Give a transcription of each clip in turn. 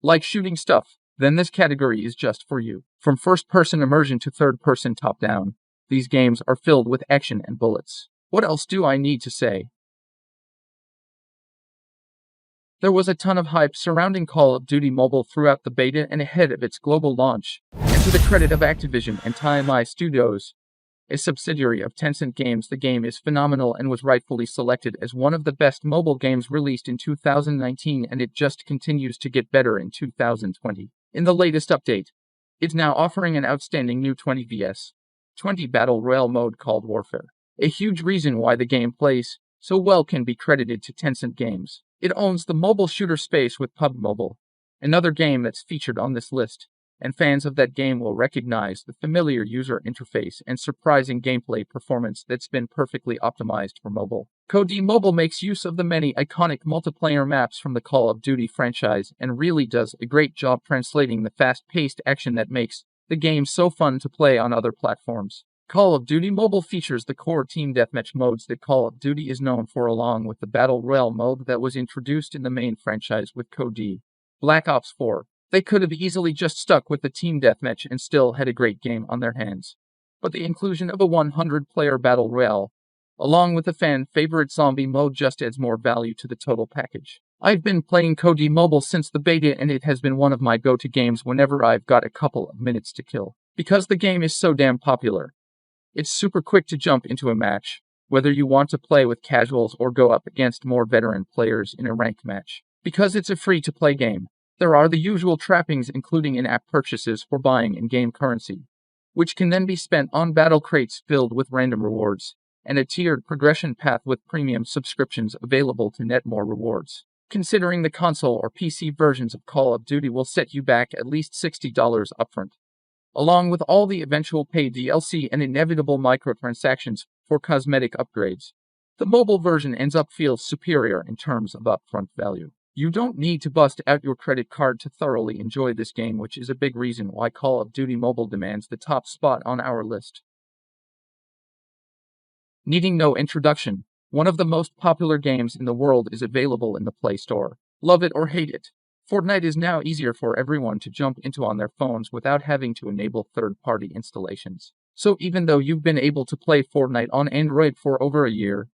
Like shooting stuff? Then this category is just for you. From first-person immersion to third-person top-down, these games are filled with action and bullets. What else do I need to say? There was a ton of hype surrounding Call of Duty Mobile throughout the beta and ahead of its global launch, and to the credit of Activision and TMI Studios, a subsidiary of Tencent Games, the game is phenomenal and was rightfully selected as one of the best mobile games released in 2019, and it just continues to get better in 2020. In the latest update, it's now offering an outstanding new 20 vs 20 battle royale mode called Warfare. A huge reason why the game plays so well can be credited to Tencent Games. It owns the mobile shooter space with PUBG Mobile, another game that's featured on this list, and fans of that game will recognize the familiar user interface and surprising gameplay performance that's been perfectly optimized for mobile. PUBG Mobile makes use of the many iconic multiplayer maps from the Call of Duty franchise and really does a great job translating the fast-paced action that makes the game so fun to play on other platforms. Call of Duty Mobile features the core team deathmatch modes that Call of Duty is known for, along with the Battle Royale mode that was introduced in the main franchise with COD. Black Ops 4. They could have easily just stuck with the team deathmatch and still had a great game on their hands. But the inclusion of a 100-player Battle Royale, along with the fan-favorite zombie mode, just adds more value to the total package. I've been playing COD Mobile since the beta, and it has been one of my go-to games whenever I've got a couple of minutes to kill. Because the game is so damn popular, it's super quick to jump into a match, whether you want to play with casuals or go up against more veteran players in a ranked match. Because it's a free-to-play game, there are the usual trappings, including in-app purchases for buying in-game currency, which can then be spent on battle crates filled with random rewards, and a tiered progression path with premium subscriptions available to net more rewards. Considering the console or PC versions of Call of Duty will set you back at least $60 upfront, along with all the eventual paid DLC and inevitable microtransactions for cosmetic upgrades. The mobile version ends up feels superior in terms of upfront value. You don't need to bust out your credit card to thoroughly enjoy this game, which is a big reason why Call of Duty Mobile demands the top spot on our list. Needing no introduction, one of the most popular games in the world is available in the Play Store. Love it or hate it, Fortnite is now easier for everyone to jump into on their phones without having to enable third-party installations. So even though you've been able to play Fortnite on Android for over a year,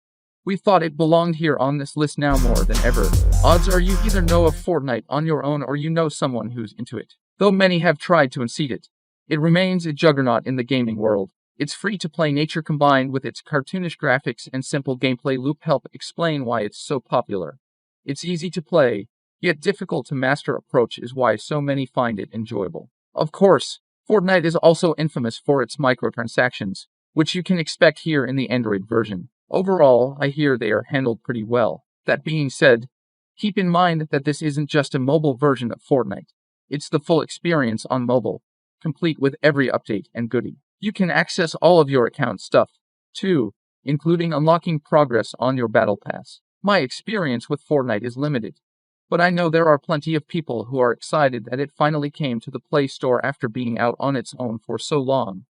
we thought it belonged here on this list now more than ever. Odds are you either know of Fortnite on your own or you know someone who's into it. Though many have tried to unseat it, it remains a juggernaut in the gaming world. Its free-to-play nature combined with its cartoonish graphics and simple gameplay loop help explain why it's so popular. Its easy to play, yet difficult to master approach is why so many find it enjoyable. Of course, Fortnite is also infamous for its microtransactions, which you can expect here in the Android version. Overall, I hear they are handled pretty well. That being said, keep in mind that this isn't just a mobile version of Fortnite. It's the full experience on mobile, complete with every update and goodie. You can access all of your account stuff, too, including unlocking progress on your battle pass. My experience with Fortnite is limited, but I know there are plenty of people who are excited that it finally came to the Play Store after being out on its own for so long.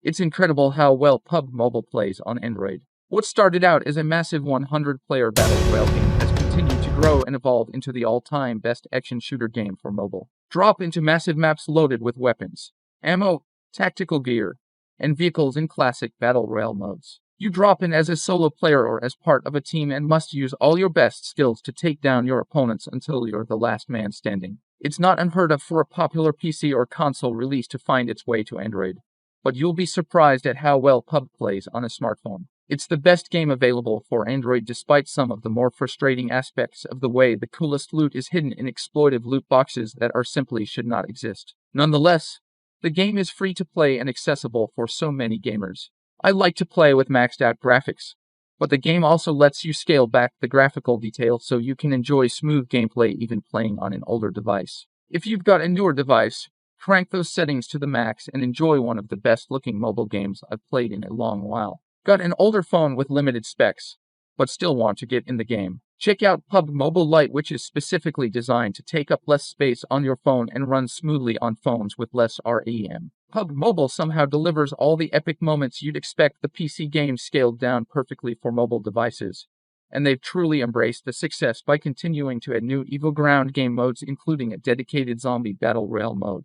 It's incredible how well PUBG Mobile plays on Android. What started out as a massive 100-player battle royale game has continued to grow and evolve into the all-time best action shooter game for mobile. Drop into massive maps loaded with weapons, ammo, tactical gear, and vehicles in classic battle royale modes. You drop in as a solo player or as part of a team and must use all your best skills to take down your opponents until you're the last man standing. It's not unheard of for a popular PC or console release to find its way to Android, but you'll be surprised at how well PUBG plays on a smartphone. It's the best game available for Android despite some of the more frustrating aspects of the way the coolest loot is hidden in exploitive loot boxes that are simply should not exist. Nonetheless, the game is free to play and accessible for so many gamers. I like to play with maxed out graphics, but the game also lets you scale back the graphical detail so you can enjoy smooth gameplay even playing on an older device. If you've got a newer device, crank those settings to the max and enjoy one of the best looking mobile games I've played in a long while. Got an older phone with limited specs, but still want to get in the game? Check out PUBG Mobile Lite, which is specifically designed to take up less space on your phone and run smoothly on phones with less RAM. PUBG Mobile somehow delivers all the epic moments you'd expect the PC game scaled down perfectly for mobile devices, and they've truly embraced the success by continuing to add new Evil Ground game modes, including a dedicated zombie battle royale mode,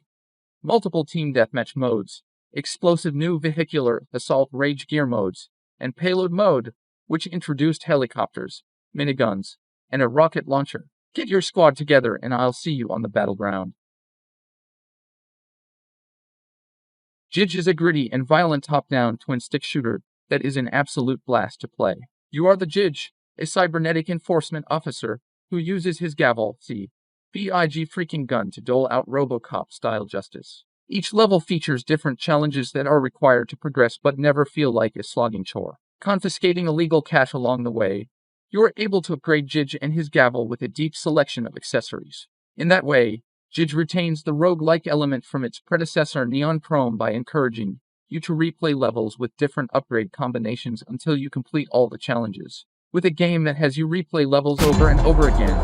multiple team deathmatch modes, explosive new vehicular assault rage gear modes, and payload mode, which introduced helicopters, miniguns, and a rocket launcher. Get your squad together and I'll see you on the battleground. Jydge is a gritty and violent top-down twin-stick shooter that is an absolute blast to play. You are the Jydge, a cybernetic enforcement officer who uses his gavel, big freaking gun to dole out RoboCop-style justice. Each level features different challenges that are required to progress but never feel like a slogging chore. Confiscating illegal cash along the way, you are able to upgrade Jydge and his gavel with a deep selection of accessories. In that way, Jydge retains the roguelike element from its predecessor Neon Chrome by encouraging you to replay levels with different upgrade combinations until you complete all the challenges. With a game that has you replay levels over and over again,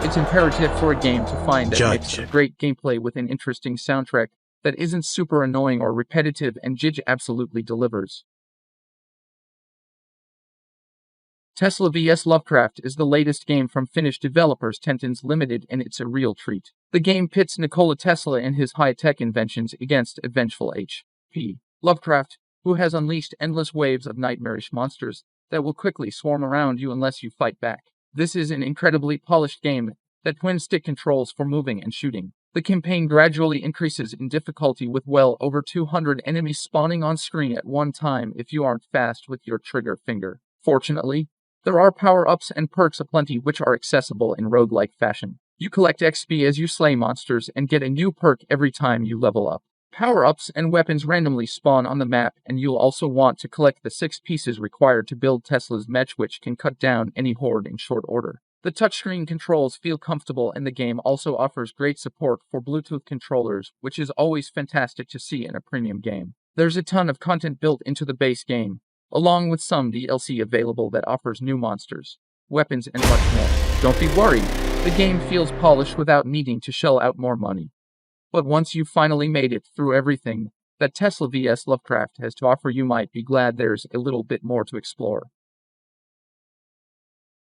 it's imperative for a game to find that mix of great gameplay with an interesting soundtrack that isn't super annoying or repetitive, and Jydge absolutely delivers. Tesla vs Lovecraft is the latest game from Finnish developers Tentons Limited, and it's a real treat. The game pits Nikola Tesla and his high-tech inventions against a vengeful H.P. Lovecraft, who has unleashed endless waves of nightmarish monsters that will quickly swarm around you unless you fight back. This is an incredibly polished game that twin-stick controls for moving and shooting. The campaign gradually increases in difficulty with well over 200 enemies spawning on screen at one time if you aren't fast with your trigger finger. Fortunately, there are power-ups and perks aplenty which are accessible in roguelike fashion. You collect XP as you slay monsters and get a new perk every time you level up. Power-ups and weapons randomly spawn on the map, and you'll also want to collect the 6 pieces required to build Tesla's mech, which can cut down any horde in short order. The touchscreen controls feel comfortable, and the game also offers great support for Bluetooth controllers, which is always fantastic to see in a premium game. There's a ton of content built into the base game, along with some DLC available that offers new monsters, weapons, and much more. Don't be worried, the game feels polished without needing to shell out more money. But once you've finally made it through everything that Tesla vs Lovecraft has to offer, you might be glad there's a little bit more to explore.